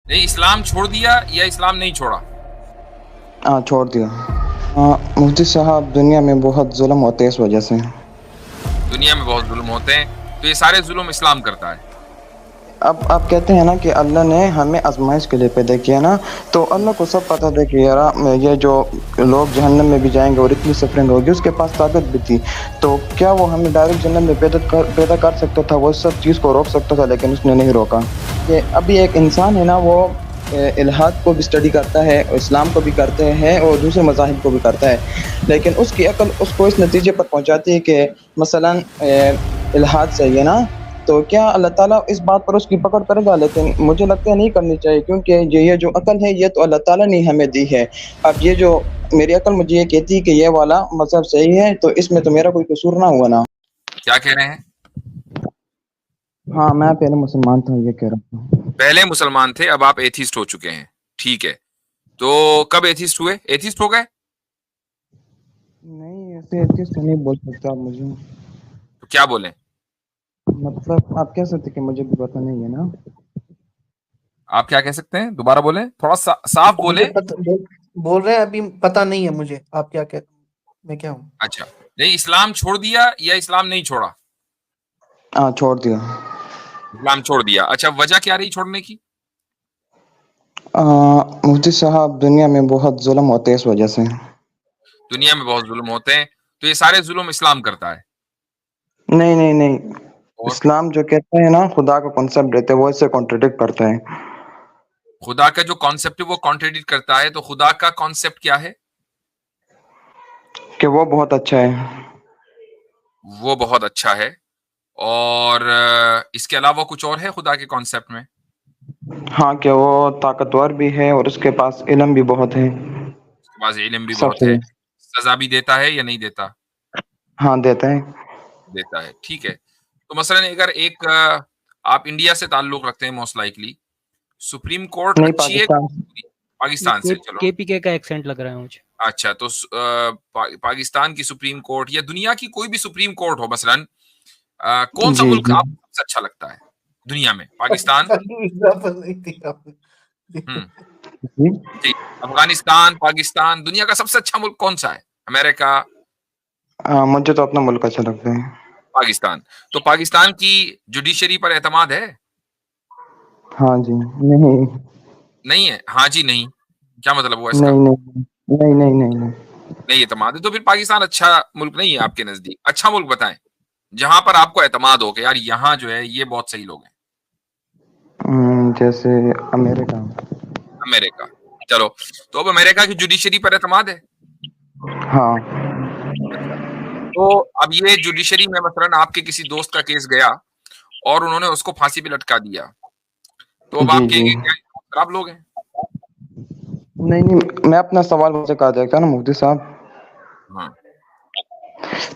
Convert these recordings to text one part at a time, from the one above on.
نہیں اسلام چھوڑ دیا یا اسلام نہیں چھوڑا؟ ہاں چھوڑ دیا۔ مفتی صاحب دنیا میں بہت ظلم ہوتے ہیں اس وجہ سے۔ دنیا میں بہت ظلم ہوتے ہیں تو یہ سارے ظلم اسلام کرتا ہے۔ اب آپ کہتے ہیں نا کہ اللہ نے ہمیں آزمائش کے لیے پیدا کیا نا، تو اللہ کو سب پتہ تھا کہ یار یہ جو لوگ جہنم میں بھی جائیں گے اور اتنی سفرنگ ہوگی، اس کے پاس طاقت بھی تھی، تو کیا وہ ہمیں ڈائریکٹ جنت میں پیدا کر سکتا تھا؟ وہ سب چیز کو روک سکتا تھا، لیکن اس نے نہیں روکا۔ کہ ابھی ایک انسان ہے نا، وہ الحاد کو بھی اسٹڈی کرتا ہے، اسلام کو بھی کرتے ہیں اور دوسرے مذاہب کو بھی کرتا ہے، لیکن اس کی عقل اس کو اس نتیجے پر پہنچاتی ہے کہ مثلا الحاد صحیح ہے نا، تو کیا اللہ تعالیٰ اس بات پر اس کی پکڑ کرے گا؟ لیکن مجھے لگتا ہے نہیں کرنی چاہیے، کیونکہ یہ جو عقل ہے یہ تو اللہ تعالیٰ نے ہمیں دی ہے۔ اب یہ جو میری عقل مجھے یہ کہتی ہے کہ یہ والا مذہب صحیح ہے، تو اس میں تو میرا کوئی قصور نہ ہوا نا۔ کیا کہہ رہے ہیں؟ ہاں میں پہلے مسلمان تھا، یہ کہہ رہا ہوں۔ پہلے مسلمان تھے، اب آپ ایتھیسٹ ہو چکے ہیں، ٹھیک ہے۔ تو کب ایتھیسٹ ہوئے؟ ایتھیسٹ ہو گئے؟ نہیں ایسے چیز تو نہیں بول سکتا آپ مجھے، تو کیا بولیں؟ مطلب آپ کہہ سکتے کہ مجھے بھی پتہ نہیں ہے نا۔ آپ کیا کہہ سکتے ہیں؟ دوبارہ بولیں، تھوڑا صاف مجھے بولیں۔ بول رہے ہیں ابھی پتہ نہیں ہے مجھے آپ کیا کہتے، میں کیا ہوں۔ اچھا، نہیں اسلام چھوڑ دیا یا اسلام نہیں چھوڑا؟ ہاں چھوڑ دیا۔ اسلام چھوڑ دیا، اچھا وجہ کیا رہی چھوڑنے کی؟ مفتی صاحب دنیا میں بہت ظلم ہوتے ہیں اس وجہ سے۔ دنیا میں بہت ظلم ہوتے ہیں تو یہ سارے ظلم اسلام کرتا ہے۔ نہیں نہیں نہیں، اور اسلام جو کہتا ہے نا خدا کا کنسپٹ رہتا ہے، وہ اس سے کانٹرڈکٹ کرتا ہے۔ خدا کا جو کانسیپٹ ہے وہ کانٹریڈکٹ کرتا ہے، تو خدا کا کانسیپٹ کیا ہے؟ کہ وہ بہت اچھا ہے۔ وہ بہت اچھا ہے، اور اس کے علاوہ کچھ اور ہے خدا کے کانسیپٹ میں؟ ہاں کہ وہ طاقتور بھی ہے اور اس کے پاس علم بھی بہت ہے۔ اس کے پاس علم بھی سب بہت سے ہے، سزا بھی دیتا ہے یا نہیں دیتا؟ ہاں دیتا ہے۔ دیتا ہے، ٹھیک ہے۔ تو مثلا اگر ایک آپ انڈیا سے تعلق رکھتے ہیں، موسٹ لائکلی سپریم کورٹ نہیں اچھی ہے پاکستان۔ پاکستان سے، چلو کے پی کے کا ایکسینٹ لگ رہا ہے مجھے۔ اچھا، تو پاکستان کی سپریم کورٹ یا دنیا کی کوئی بھی سپریم کورٹ ہو مثلا، کون سا جی ملک جی آپ کو سب سے اچھا لگتا ہے دنیا میں؟ پاکستان؟ ہوں جی۔ جی، افغانستان، پاکستان، دنیا کا سب سے اچھا ملک کون سا ہے؟ امریکہ؟ مجھے تو اپنا ملک اچھا لگتا ہے۔ پاکستان؟ تو پاکستان کی جوڈیشری پر اعتماد ہے؟ ہاں جی۔ نہیں نہیں ہے؟ ہاں جی نہیں، کیا مطلب ہوا اس کا؟ نہیں نہیں نہیں نہیں نہیں نہیں۔ نہیں اعتماد ہے تو پھر پاکستان اچھا ملک نہیں ہے آپ کے نزدیک؟ اچھا ملک بتائیں جہاں پر آپ کو اعتماد ہو کہ یار یہاں جو ہے یہ بہت صحیح لوگ ہیں۔ جیسے امریکہ۔ امریکہ؟ چلو، تو اب امریکہ کی جوڈیشری پر اعتماد ہے؟ ہاں۔ تو اب یہ جوڈیشری میں مثلا آپ کے کسی دوست کا کیس گیا اور انہوں نے اس کو پھانسی پہ لٹکا دیا، تو اب جی آپ کہیں جی۔ گے کیا خراب لوگ ہیں؟ نہیں نہیں، میں اپنا سوال ویسے کہا جائے گا نا مفتی صاحب، ہاں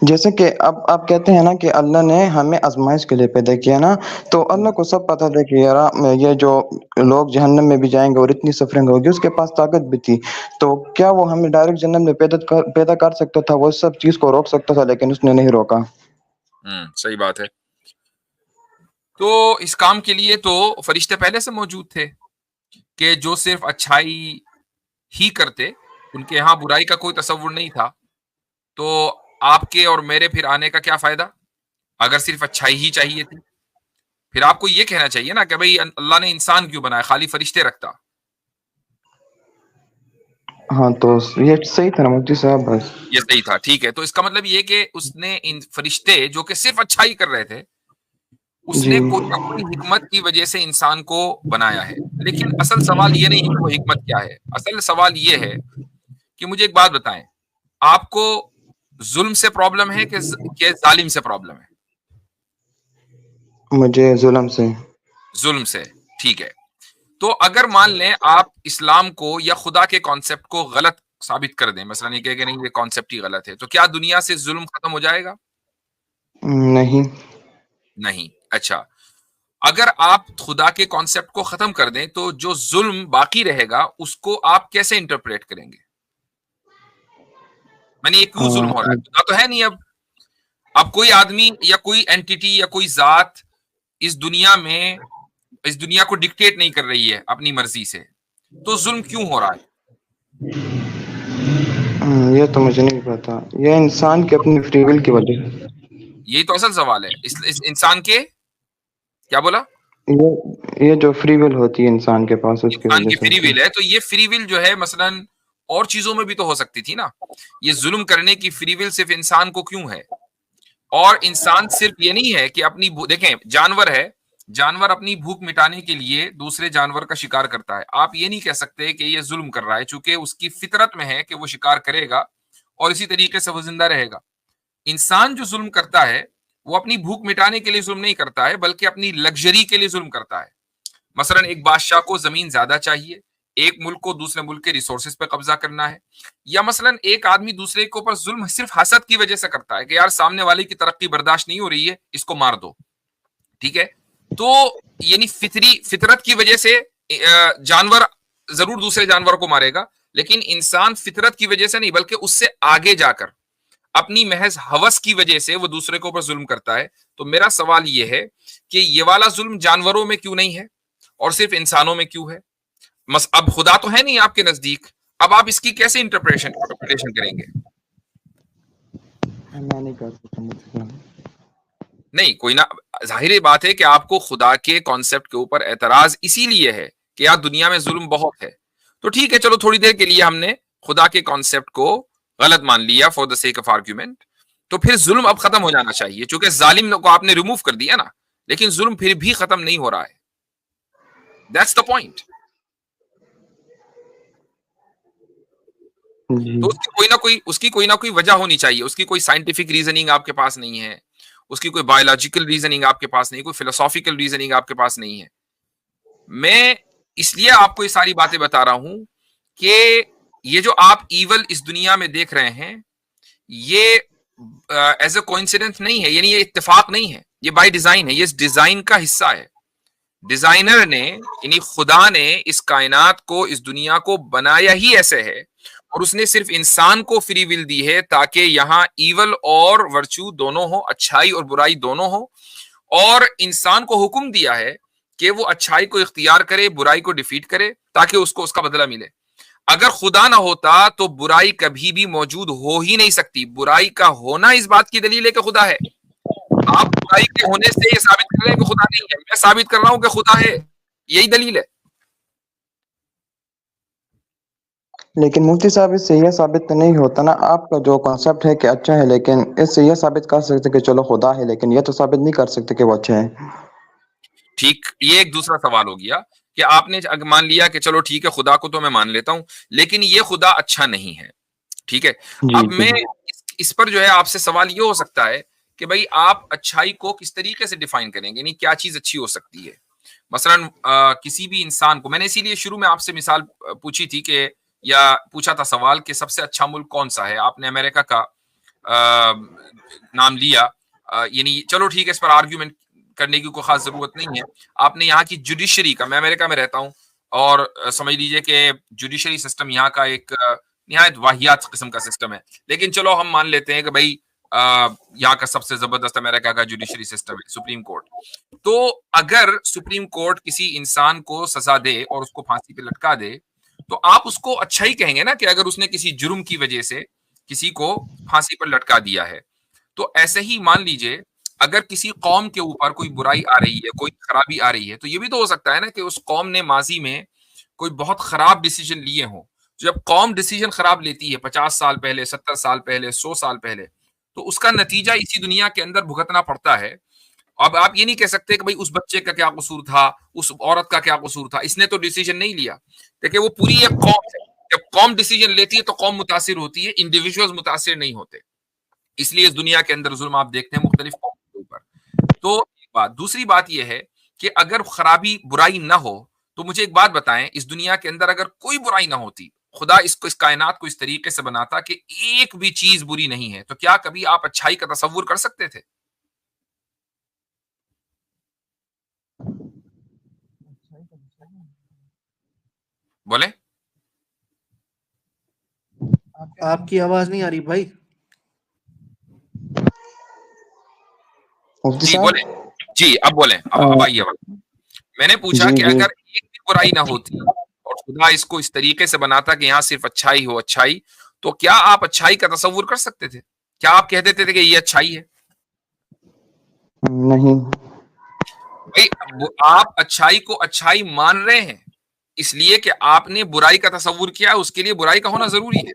جیسے کہ اب آپ کہتے ہیں نا کہ اللہ نے ہمیں آزمائش کے لیے پیدا کیا نا، تو اللہ کو سب پتہ تھا کہ یار یہ جو لوگ جہنم میں بھی جائیں گے اور اتنی سفرنگ ہوگی، اس کے پاس طاقت بھی تھی، تو کیا وہ ہمیں ڈائریکٹ جنت میں پیدا کر سکتا تھا؟ وہ سب چیز کو روک سکتا تھا، لیکن اس نے نہیں روکا۔ صحیح بات ہے۔ تو اس کام کے لیے تو فرشتے پہلے سے موجود تھے کہ جو صرف اچھائی ہی کرتے، ان کے یہاں برائی کا کوئی تصور نہیں تھا، تو آپ کے اور میرے پھر آنے کا کیا فائدہ اگر صرف اچھائی ہی چاہیے تھی؟ پھر آپ کو یہ کہنا چاہیے نا کہ بھئی اللہ نے انسان کیوں بنایا، خالی فرشتے رکھتا۔ ہاں تو یہ صحیح تھا نا مفتی صاحب، بس۔ یہ صحیح تھا، ٹھیک ہے۔ تو اس کا مطلب یہ کہ اس نے ان فرشتے جو کہ صرف اچھائی کر رہے تھے، اس جی نے کوئی نہ کوئی حکمت کی وجہ سے انسان کو بنایا ہے۔ لیکن اصل سوال یہ نہیں ہے کہ وہ حکمت کیا ہے، اصل سوال یہ ہے کہ مجھے ایک بات بتائیں، آپ کو ظلم سے پرابلم ہے کہ ظالم سے پرابلم ہے؟ مجھے ظلم سے۔ ظلم سے، ٹھیک ہے۔ تو اگر مان لیں آپ اسلام کو یا خدا کے کانسیپٹ کو غلط ثابت کر دیں، مثلا یہ کہ نہیں یہ کانسیپٹ ہی غلط ہے، تو کیا دنیا سے ظلم ختم ہو جائے گا؟ نہیں۔ نہیں۔ اچھا، اگر آپ خدا کے کانسیپٹ کو ختم کر دیں تو جو ظلم باقی رہے گا اس کو آپ کیسے انٹرپریٹ کریں گے؟ میں نے یہ کیوں ظلم ہو رہا ہے؟ خدا تو ہے نہیں اب کوئی آدمی یا کوئی اینٹیٹی یا کوئی ذات اس دنیا میں اس دنیا کو ڈکٹیٹ نہیں کر رہی ہے اپنی مرضی سے, تو ظلم کیوں ہو رہا ہے؟ یہ تو مجھے نہیں پتا, یہ انسان کے اپنی فری ول کی وجہ سے. یہی تو اصل سوال ہے. اس انسان کے کیا بولا؟ یہ جو فری ول ہوتی ہے انسان کے پاس, اس کی انسان وجہ کی سے فری ہوتی ول ہے. تو یہ فری ول جو ہے مثلا اور چیزوں میں بھی تو ہو سکتی تھی نا. یہ ظلم کرنے کی فری ول صرف انسان کو کیوں ہے؟ اور انسان صرف یہ نہیں ہے کہ اپنی دیکھیں جانور ہے, جانور اپنی بھوک مٹانے کے لیے دوسرے جانور کا شکار کرتا ہے. آپ یہ نہیں کہہ سکتے کہ یہ ظلم کر رہا ہے, چونکہ اس کی فطرت میں ہے کہ وہ شکار کرے گا اور اسی طریقے سے وہ زندہ رہے گا. انسان جو ظلم کرتا ہے وہ اپنی بھوک مٹانے کے لیے ظلم نہیں کرتا ہے, بلکہ اپنی لگژری کے لیے ظلم کرتا ہے. مثلا ایک بادشاہ کو زمین زیادہ چاہیے, ایک ملک کو دوسرے ملک کے ریسورسز پہ قبضہ کرنا ہے, یا مثلا ایک آدمی دوسرے کے اوپر ظلم صرف حسد کی وجہ سے کرتا ہے کہ یار سامنے والے کی ترقی برداشت نہیں ہو رہی ہے, اس کو مار دو. ٹھیک ہے, تو یعنی فطرت کی وجہ سے جانور ضرور دوسرے جانور کو مارے گا, لیکن انسان فطرت کی وجہ سے نہیں بلکہ اس سے آگے جا کر اپنی محض ہوس کی وجہ سے وہ دوسرے کے اوپر ظلم کرتا ہے. تو میرا سوال یہ ہے کہ یہ والا ظلم جانوروں میں کیوں نہیں ہے اور صرف انسانوں میں کیوں ہے؟ اب خدا تو ہے نہیں آپ کے نزدیک, اب آپ اس کی کیسے انٹرپریٹیشن کریں گے؟ میں نہیں کر سکتا مجھ سے. نہیں کوئی نہ, ظاہر بات ہے کہ آپ کو خدا کے کانسیپٹ کے اوپر اعتراض اسی لیے ہے کہ یار دنیا میں ظلم بہت ہے. تو ٹھیک ہے چلو, تھوڑی دیر کے لیے ہم نے خدا کے کانسیپٹ کو غلط مان لیا for the sake of argument. تو پھر ظلم اب ختم ہو جانا چاہیے, چونکہ ظالم کو آپ نے ریموو کر دیا نا, لیکن ظلم پھر بھی ختم نہیں ہو رہا ہے. That's the point. جی تو اس کی کوئی نہ کوئی وجہ ہونی چاہیے. اس کی کوئی سائنٹیفک ریزننگ آپ کے پاس نہیں ہے, اس کی کوئی بایولوجیکل ریزننگ آپ کے پاس نہیں, کوئی فلسافیکل ریزننگ آپ کے پاس نہیں ہے. میں اس لیے آپ کو یہ ساری باتیں بتا رہا ہوں کہ یہ جو آپ ایول اس دنیا میں دیکھ رہے ہیں یہ ایز اے کوئنسیڈنس نہیں ہے, یعنی یہ اتفاق نہیں ہے, یہ بائی ڈیزائن ہے, یہ اس ڈیزائن کا حصہ ہے. ڈیزائنر نے یعنی خدا نے اس کائنات کو, اس دنیا کو بنایا ہی ایسے ہے, اور اس نے صرف انسان کو فری ول دی ہے تاکہ یہاں ایول اور ورچو دونوں ہو, اچھائی اور برائی دونوں ہو, اور انسان کو حکم دیا ہے کہ وہ اچھائی کو اختیار کرے, برائی کو ڈیفیٹ کرے تاکہ اس کو اس کا بدلہ ملے. اگر خدا نہ ہوتا تو برائی کبھی بھی موجود ہو ہی نہیں سکتی. برائی کا ہونا اس بات کی دلیل ہے کہ خدا ہے. آپ برائی کے ہونے سے یہ ثابت کر رہے ہیں کہ خدا نہیں ہے, میں ثابت کر رہا ہوں کہ خدا ہے, یہی دلیل ہے. لیکن مفتی صاحب اس سے یہ ثابت تو نہیں ہوتا نا, آپ کا جو کانسیپٹ ہے کہ اچھا ہے, لیکن اس سے یہ ثابت کر سکتے کہ چلو خدا ہے, لیکن یہ تو ثابت نہیں کر سکتے کہ وہ اچھا ہے. ٹھیک, یہ ایک دوسرا سوال ہو گیا کہ آپ نے مان لیا کہ چلو ٹھیک ہے خدا کو تو میں مان لیتا ہوں, لیکن یہ خدا اچھا نہیں ہے. ٹھیک ہے, جی اب جی میں اس پر جو ہے آپ سے سوال یہ ہو سکتا ہے کہ بھائی آپ اچھائی کو کس طریقے سے ڈیفائن کریں گے, یعنی کیا چیز اچھی ہو سکتی ہے. مثلا کسی بھی انسان کو, میں نے اسی لیے شروع میں آپ سے مثال پوچھی تھی کہ یا پوچھا تھا سوال کہ سب سے اچھا ملک کون سا ہے, آپ نے امریکہ کا نام لیا. یعنی چلو ٹھیک ہے, اس پر آرگیومنٹ کرنے کی کوئی خاص ضرورت نہیں ہے. آپ نے یہاں کی جوڈیشری کا, میں امریکہ میں رہتا ہوں اور سمجھ لیجئے کہ جوڈیشری سسٹم یہاں کا ایک نہایت واہیات قسم کا سسٹم ہے, لیکن چلو ہم مان لیتے ہیں کہ بھائی یہاں کا سب سے زبردست امریکہ کا جوڈیشری سسٹم ہے سپریم کورٹ. تو اگر سپریم کورٹ کسی انسان کو سزا دے اور اس کو پھانسی پہ لٹکا دے تو آپ اس کو اچھا ہی کہیں گے نا, کہ اگر اس نے کسی جرم کی وجہ سے کسی کو پھانسی پر لٹکا دیا ہے. تو ایسے ہی مان لیجئے اگر کسی قوم کے اوپر کوئی برائی آ رہی ہے, کوئی خرابی آ رہی ہے, تو یہ بھی تو ہو سکتا ہے نا کہ اس قوم نے ماضی میں کوئی بہت خراب ڈیسیجن لیے ہوں. جب قوم ڈیسیجن خراب لیتی ہے 50 سال پہلے, 70 سال پہلے, 100 سال پہلے, تو اس کا نتیجہ اسی دنیا کے اندر بھگتنا پڑتا ہے. اب آپ یہ نہیں کہہ سکتے کہ بھائی اس بچے کا کیا قصور تھا, اس عورت کا کیا قصور تھا, اس نے تو ڈیسیجن نہیں لیا. دیکھیں وہ پوری ایک قوم ہے, جب قوم ڈیسیجن لیتی ہے تو قوم متاثر ہوتی ہے, انڈیویجولز متاثر نہیں ہوتے. اس لیے اس دنیا کے اندر ظلم آپ دیکھتے ہیں مختلف قوموں کے اوپر. تو ایک بات, دوسری بات یہ ہے کہ اگر خرابی برائی نہ ہو تو مجھے ایک بات بتائیں, اس دنیا کے اندر اگر کوئی برائی نہ ہوتی, خدا اس کائنات کو اس طریقے سے بناتا کہ ایک بھی چیز بری نہیں ہے, تو کیا کبھی آپ اچھائی کا تصور کر سکتے تھے؟ بولیں. آپ کی آواز نہیں آ رہی بھائی. مفتی جی صاحب بولیں, جی اب بولیں, اب آئیے. میں نے پوچھا جی کہ جی اگر ایک بھی برائی نہ ہوتی اور خدا اس کو اس طریقے سے بناتا کہ یہاں صرف اچھائی ہو اچھائی، تو کیا آپ اچھائی کا تصور کر سکتے تھے؟ کیا آپ کہہ دیتے تھے کہ یہ اچھائی ہے؟ نہیں بھائی آپ اچھائی کو اچھائی مان رہے ہیں اس لیے کہ آپ نے برائی کا تصور کیا، اس کے لیے برائی کا ہونا ضروری ہے۔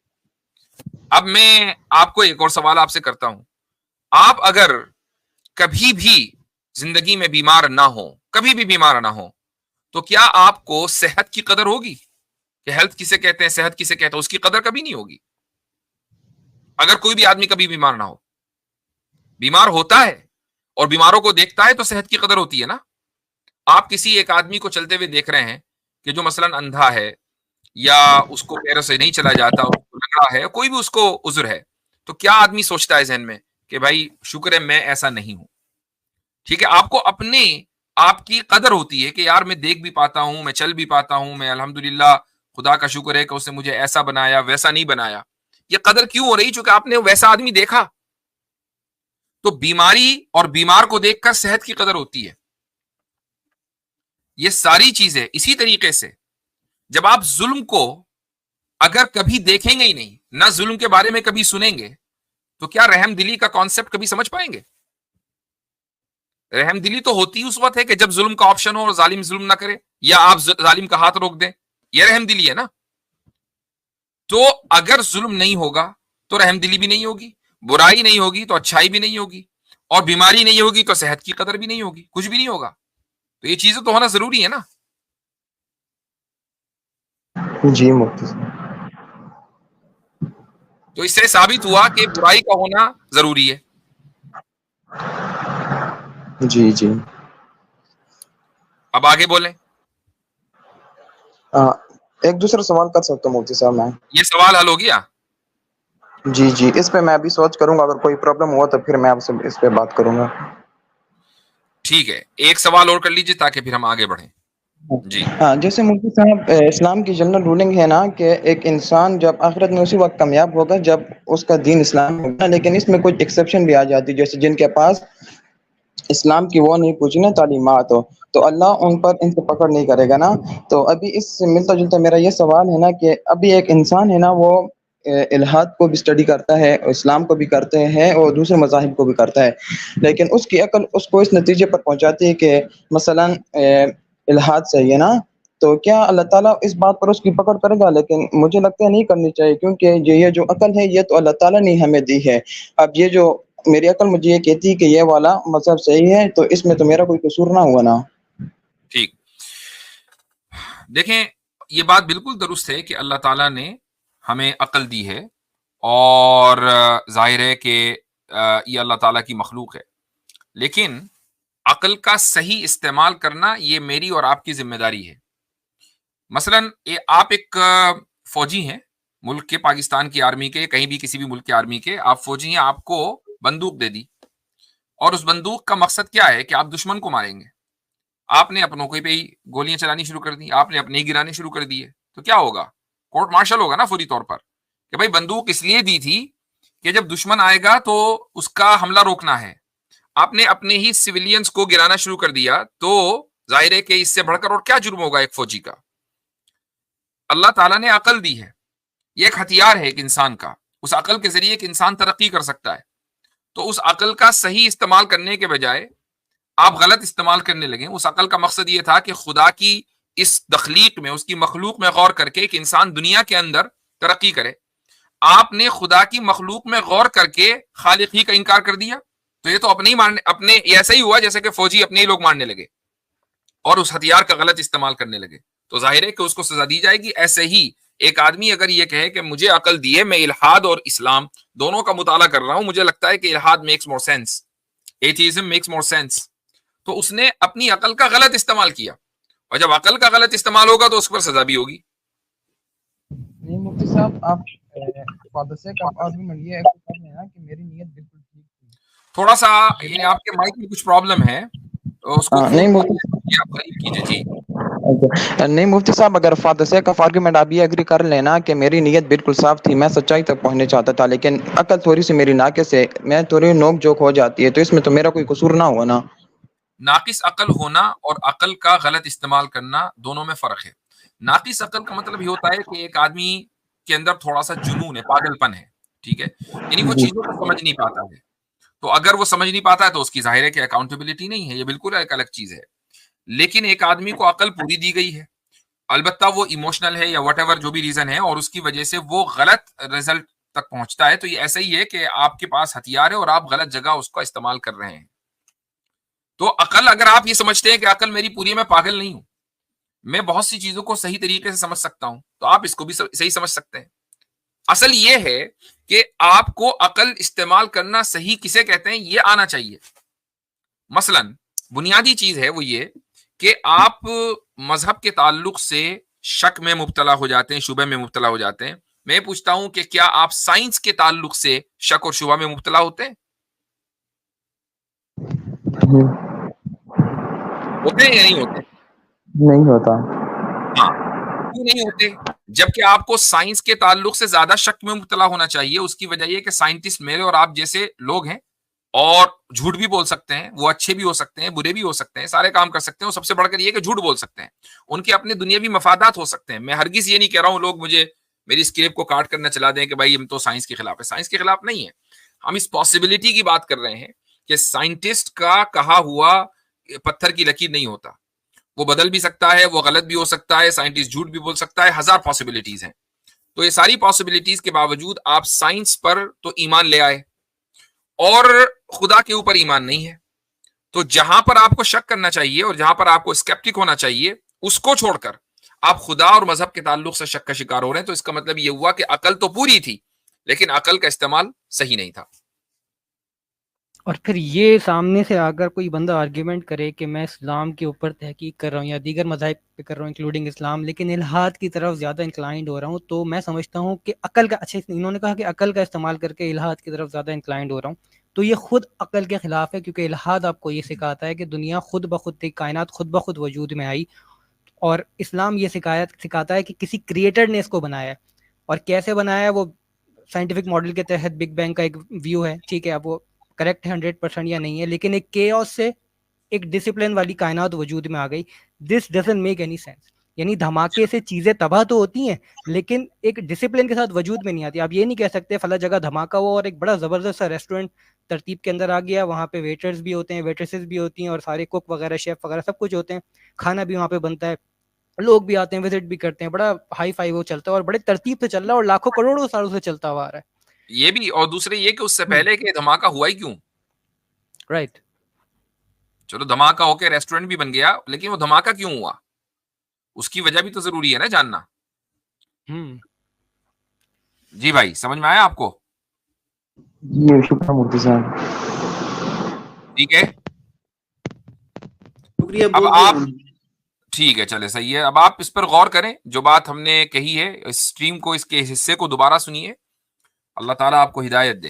اب میں آپ کو ایک اور سوال آپ سے کرتا ہوں، آپ اگر کبھی بھی زندگی میں بیمار نہ ہو، کبھی بھی بیمار نہ ہو، تو کیا آپ کو صحت کی قدر ہوگی؟ کہ ہیلتھ کسے کہتے ہیں، صحت کسے کہتے ہیں، اس کی قدر کبھی نہیں ہوگی اگر کوئی بھی آدمی کبھی بیمار نہ ہو۔ بیمار ہوتا ہے اور بیماروں کو دیکھتا ہے تو صحت کی قدر ہوتی ہے نا۔ آپ کسی ایک آدمی کو چلتے ہوئے دیکھ رہے ہیں کہ جو مثلا اندھا ہے یا اس کو پیروں سے نہیں چلا جاتا، اس کو لنگڑا ہے، کوئی بھی اس کو عذر ہے، تو کیا آدمی سوچتا ہے ذہن میں کہ بھائی شکر ہے میں ایسا نہیں ہوں؟ ٹھیک ہے، آپ کو اپنے آپ کی قدر ہوتی ہے کہ یار میں دیکھ بھی پاتا ہوں، میں چل بھی پاتا ہوں، میں الحمدللہ خدا کا شکر ہے کہ اس نے مجھے ایسا بنایا ویسا نہیں بنایا۔ یہ قدر کیوں ہو رہی؟ چونکہ آپ نے ویسا آدمی دیکھا۔ تو بیماری اور بیمار کو دیکھ کر صحت کی قدر ہوتی ہے۔ یہ ساری چیزیں اسی طریقے سے جب آپ ظلم کو اگر کبھی دیکھیں گے ہی نہیں، نہ ظلم کے بارے میں کبھی سنیں گے، تو کیا رحم دلی کا کانسیپٹ کبھی سمجھ پائیں گے؟ رحم دلی تو ہوتی اس وقت ہے کہ جب ظلم کا آپشن ہو اور ظالم ظلم نہ کرے یا آپ ظالم کا ہاتھ روک دیں، یہ رحم دلی ہے نا۔ تو اگر ظلم نہیں ہوگا تو رحم دلی بھی نہیں ہوگی، برائی نہیں ہوگی تو اچھائی بھی نہیں ہوگی، اور بیماری نہیں ہوگی تو صحت کی قدر بھی نہیں ہوگی، کچھ بھی نہیں ہوگا۔ تو یہ چیزیں تو ہونا ضروری ہے نا۔ جی مفتی صاحب تو اس سے ثابت ہوا کہ برائی کا ہونا ضروری ہے۔ جی جی اب آگے بولیں۔ ایک دوسرا سوال کر سکتا ہوں مفتی صاحب میں؟ یہ سوال حل ہو گیا؟ جی جی اس پہ میں ابھی سوچ کروں گا، اگر کوئی پرابلم ہوا تو پھر میں آپ سے اس پہ بات کروں گا۔ ٹھیک ہے، ایک سوال اور کر لیجیے تاکہ پھر ہم آگے بڑھیں۔ جی ہاں جیسے مفتی صاحب اسلام کی جنرل رولنگ ہے نا کہ ایک انسان جب آخرت میں اسی وقت کامیاب ہوگا جب اس کا دین اسلام ہوگا، لیکن اس میں کچھ ایکسیپشن بھی آ جاتی ہے، جیسے جن کے پاس اسلام کی وہ نہیں پوچھی نا تعلیمات ہو تو اللہ ان سے پکڑ نہیں کرے گا نا۔ تو ابھی اس سے ملتا جلتا میرا یہ سوال ہے نا کہ ابھی ایک انسان ہے نا وہ الہاد کو بھی اسٹڈی کرتا ہے، اسلام کو بھی کرتے ہیں اور دوسرے مذاہب کو بھی کرتا ہے، لیکن اس کی عقل اس کو اس نتیجے پر پہنچاتی ہے کہ مثلا الہاد صحیح ہے نا، تو کیا اللہ تعالیٰ اس بات پر اس کی پکڑ کرے گا؟ لیکن مجھے لگتا ہے نہیں کرنی چاہیے، کیونکہ یہ جو عقل ہے یہ تو اللہ تعالیٰ نے ہمیں دی ہے۔ اب یہ جو میری عقل مجھے یہ کہتی ہے کہ یہ والا مذہب صحیح ہے، تو اس میں تو میرا کوئی قصور نہ ہوا نا۔ ٹھیک، دیکھیں یہ بات بالکل درست ہے کہ اللہ تعالیٰ نے ہمیں عقل دی ہے، اور ظاہر ہے کہ یہ اللہ تعالیٰ کی مخلوق ہے، لیکن عقل کا صحیح استعمال کرنا یہ میری اور آپ کی ذمہ داری ہے۔ مثلا آپ ایک فوجی ہیں ملک کے، پاکستان کی آرمی کے، کہیں بھی کسی بھی ملک کے آرمی کے، آپ فوجی ہیں، آپ کو بندوق دے دی، اور اس بندوق کا مقصد کیا ہے کہ آپ دشمن کو ماریں گے۔ آپ نے اپنوں کو پہ ہی گولیاں چلانی شروع کر دی، آپ نے اپنے ہی گرانے شروع کر دیے، تو کیا ہوگا؟ کورٹ مارشل ہوگا نا فوری طور پر، کہ بھائی بندوق اس لیے دی تھی کہ جب دشمن آئے گا تو اس کا حملہ روکنا ہے، آپ نے اپنے ہی سویلینز کو گرانا شروع کر دیا، تو ظاہر ہے کہ اس سے بڑھ کر اور کیا جرم ہوگا ایک فوجی کا؟ اللہ تعالیٰ نے عقل دی ہے، یہ ایک ہتھیار ہے ایک انسان کا، اس عقل کے ذریعے ایک انسان ترقی کر سکتا ہے۔ تو اس عقل کا صحیح استعمال کرنے کے بجائے آپ غلط استعمال کرنے لگیں۔ اس عقل کا مقصد یہ تھا کہ خدا کی اس تخلیق میں، اس کی مخلوق میں غور کر کے ایک انسان دنیا کے اندر ترقی کرے۔ آپ نے خدا کی مخلوق میں غور کر کے خالق ہی کا انکار کر دیا، تو یہ تو اپنے ایسا ہی ہوا جیسے کہ فوجی اپنے ہی لوگ مارنے لگے اور اس ہتھیار کا غلط استعمال کرنے لگے، تو ظاہر ہے کہ اس کو سزا دی جائے گی۔ ایسے ہی ایک آدمی اگر یہ کہے کہ مجھے عقل دی ہے، میں الحاد اور اسلام دونوں کا مطالعہ کر رہا ہوں، مجھے لگتا ہے کہ الحاد makes more sense, atheism makes more sense, تو اس نے اپنی عقل کا غلط استعمال کیا، اور جب عقل کا غلط استعمال ہوگا تو اس پر سزا بھی ہوگی۔ نہیں مفتی صاحب آپ فادر کا آرگومنٹ یہ کر رہے ہیں کہ میری نیت بالکل ٹھیک تھی۔ تھوڑا سا آپ کے مائک میں کچھ پرابلم ہے، اس کو نہیں مفتی آپ قریب کیجئے۔ جی نہیں مفتی صاحب اگر فادر کا آرگومنٹ آپ یہ ایگری کر لینا کہ میری نیت بالکل صاف تھی، میں سچائی تک پہنچنا چاہتا تھا، لیکن عقل تھوڑی سی میری ناقص ہے، میں تھوڑی نوک جھوک ہو جاتی ہے، تو اس میں تو میرا کوئی قصور نہ ہوا نا۔ ناقص عقل ہونا اور عقل کا غلط استعمال کرنا دونوں میں فرق ہے. ناقص عقل کا مطلب یہ ہوتا ہے کہ ایک آدمی کے اندر تھوڑا سا جنون ہے، پاگل پن ہے، ٹھیک ہے، یعنی وہ جی چیزوں کو سمجھ نہیں پاتا ہے. تو اگر وہ سمجھ نہیں پاتا ہے تو اس کی ظاہر ہے کہ اکاؤنٹیبلٹی نہیں ہے، یہ بالکل ایک الگ چیز ہے. لیکن ایک آدمی کو عقل پوری دی گئی ہے، البتہ وہ ایموشنل ہے یا واٹ ایور جو بھی ریزن ہے، اور اس کی وجہ سے وہ غلط رزلٹ تک پہنچتا ہے، تو یہ ایسا ہی ہے کہ آپ کے پاس ہتھیار ہے اور آپ غلط جگہ اس کا استعمال کر رہے ہیں. تو عقل، اگر آپ یہ سمجھتے ہیں کہ عقل میری پوری ہے، میں پاگل نہیں ہوں، میں بہت سی چیزوں کو صحیح طریقے سے سمجھ سکتا ہوں، تو آپ اس کو بھی صحیح سمجھ سکتے ہیں. اصل یہ ہے کہ آپ کو عقل استعمال کرنا صحیح کسے کہتے ہیں یہ آنا چاہیے. مثلا بنیادی چیز ہے وہ یہ کہ آپ مذہب کے تعلق سے شک میں مبتلا ہو جاتے ہیں، شبہ میں مبتلا ہو جاتے ہیں. میں پوچھتا ہوں کہ کیا آپ سائنس کے تعلق سے شک اور شبہ میں مبتلا ہوتے ہیں؟ ہوتے ہیں یا نہیں ہوتے؟ نہیں ہوتا. ہاں، کیوں نہیں ہوتے؟ جبکہ آپ کو سائنس کے تعلق سے زیادہ شک میں مبتلا ہونا چاہیے. اس کی وجہ یہ کہ سائنٹسٹ میرے اور آپ جیسے لوگ ہیں، اور جھوٹ بھی بول سکتے ہیں، وہ اچھے بھی ہو سکتے ہیں، برے بھی ہو سکتے ہیں، سارے کام کر سکتے ہیں. اور سب سے بڑھ کر یہ کہ جھوٹ بول سکتے ہیں، ان کے اپنے دنیاوی مفادات ہو سکتے ہیں. میں ہرگز یہ نہیں کہہ رہا ہوں لوگ مجھے میری اسکرپٹ کو کاٹ کرنا چلا دیں کہ بھائی ہم تو سائنس کے خلاف ہے. سائنس کے خلاف نہیں ہے، ہم اس پاسبلٹی کی بات کر رہے ہیں کہ سائنٹسٹ کا کہا ہوا پتھر کی لکیر نہیں ہوتا، وہ بدل بھی سکتا ہے، وہ غلط بھی ہو سکتا ہے، سائنٹسٹ جھوٹ بھی بول سکتا ہے، ہزار پاسبلٹیز ہیں. تو یہ ساری پاسبلٹیز کے باوجود آپ سائنس پر تو ایمان لے آئے اور خدا کے اوپر ایمان نہیں ہے. تو جہاں پر آپ کو شک کرنا چاہیے اور جہاں پر آپ کو اسکیپٹک ہونا چاہیے، اس کو چھوڑ کر آپ خدا اور مذہب کے تعلق سے شک کا شکار ہو رہے ہیں. تو اس کا مطلب یہ ہوا کہ عقل تو پوری تھی لیکن عقل کا استعمال صحیح نہیں تھا. اور پھر یہ سامنے سے اگر کوئی بندہ آرگیومنٹ کرے کہ میں اسلام کے اوپر تحقیق کر رہا ہوں یا دیگر مذاہب پہ کر رہا ہوں انکلوڈنگ اسلام، لیکن الحاد کی طرف زیادہ انکلائنڈ ہو رہا ہوں، تو میں سمجھتا ہوں کہ عقل کا، اچھا انہوں نے کہا کہ عقل کا استعمال کر کے الحاد کی طرف زیادہ انکلائنڈ ہو رہا ہوں، تو یہ خود عقل کے خلاف ہے، کیونکہ الحاد آپ کو یہ سکھاتا ہے کہ دنیا خود بخود تھی، کائنات خود بخود وجود میں آئی، اور اسلام یہ سکھاتا ہے کہ کسی کریٹر نے اس کو بنایا ہے. اور کیسے بنایا ہے وہ سائنٹیفک ماڈل کے تحت بگ بینگ کا ایک ویو ہے، ٹھیک ہے، اب وہ کریکٹ ہے 100% یا نہیں ہے، لیکن ایک کیوس سے ایک ڈسپلن والی کائنات وجود میں آ گئی. This doesn't make any sense. یعنی دھماکے سے چیزیں تباہ تو ہوتی ہیں لیکن ایک ڈسپلن کے ساتھ وجود میں نہیں آتی. آپ یہ نہیں کہہ سکتے فلاں جگہ دھماکہ ہوا اور ایک بڑا زبردست سا ریسٹورینٹ ترتیب کے اندر آ گیا، وہاں پہ ویٹرز بھی ہوتے ہیں، ویٹریسز بھی ہوتی ہیں، اور سارے کوک وغیرہ شیف وغیرہ سب کچھ ہوتے ہیں، کھانا بھی وہاں پہ بنتا ہے، لوگ بھی آتے ہیں، وزٹ بھی کرتے ہیں، بڑا ہائی فائی وہ چلتا ہے اور بڑے ترتیب سے چل رہا ہے اور لاکھوں کروڑوں سالوں سے چلتا ہوا آ رہا ہے. یہ بھی، اور دوسرے یہ کہ اس سے پہلے کہ دھماکہ ہوا ہی کیوں؟ رائٹ. چلو دھماکہ ہو کے ریسٹورینٹ بھی بن گیا، لیکن وہ دھماکہ کیوں ہوا اس کی وجہ بھی تو ضروری ہے نا جاننا. جی بھائی، سمجھ میں آیا آپ کو؟ جی شکریہ مفتی صاحب. ٹھیک ہے، شکریہ اب بول دیا آپ، ہم نے. ٹھیک ہے چلے صحیح ہے. اب آپ اس پر غور کریں، جو بات ہم نے کہی ہے، اس اسٹریم کو، اس کے حصے کو دوبارہ سنیے. اللہ تعالیٰ آپ کو ہدایت دے.